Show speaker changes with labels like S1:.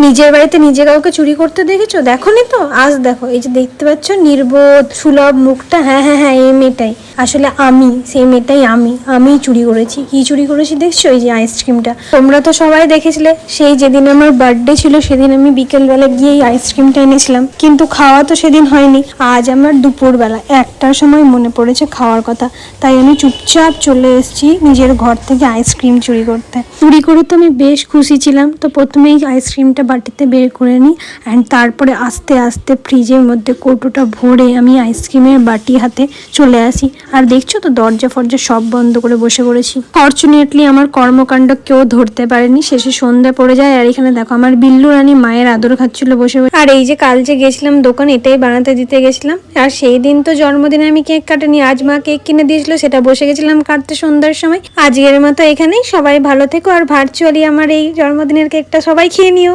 S1: নিজের বাড়িতে নিজে কাউকে চুরি করতে দেখেছো? দেখোনি তো? আজ দেখো, এই যে দেখতে পাচ্ছ নির্বোধ সুলভ মুখটা, হ্যাঁ হ্যাঁ হ্যাঁ, এই মেয়েটাই আসলে আমি, সেই মেয়েটাই আমি চুরি করেছি। কি চুরি করেছি দেখছো? এই যে আইসক্রিমটা। তোমরা তো সবাই দেখেছিলে, সেই যেদিন আমার বার্থডে ছিল সেদিন আমি বিকেলবেলা গিয়ে এই আইসক্রিমটা এনেছিলাম, কিন্তু খাওয়া তো সেদিন হয়নি। আজ আমার দুপুরবেলা 1টার সময় মনে পড়েছে খাওয়ার কথা, তাই আমি চুপচাপ চলে এসেছি নিজের ঘর থেকে আইসক্রিম চুরি করতে। চুরি করে তো আমি বেশ খুশি ছিলাম। তো প্রথমেই আইসক্রিমটা বাটিতে বের করে নিই, অ্যান্ড তারপরে আস্তে আস্তে ফ্রিজের মধ্যে কৌটোটা ভরে আমি আইসক্রিমের বাটি হাতে চলে আসি। আর দেখছো তো দরজা ফরজা সব বন্ধ করে বসে পড়েছি। ফর্চুনেটলি আমার কর্মকাণ্ড কেউ ধরতে পারেনি। শেষে সন্ধ্যা পড়ে যায়, আর এখানে দেখো আমার বিল্লু রানী মায়ের আদর খাচ্ছিল বসে বসে। আর এই যে কাল যে গেছিলাম দোকান, এটাই বানাতে দিতে গেছিলাম। আর সেই দিন তো জন্মদিনে আমি কেক কাটিনি, আজ মা কেক কিনে দিয়েছিল, সেটা বসে গেছিলাম কাটতে সন্ধ্যার সময়। আজকের মতো এখানেই, সবাই ভালো থেকো, আর ভার্চুয়ালি আমার এই জন্মদিনের কেকটা সবাই খেয়ে নিও।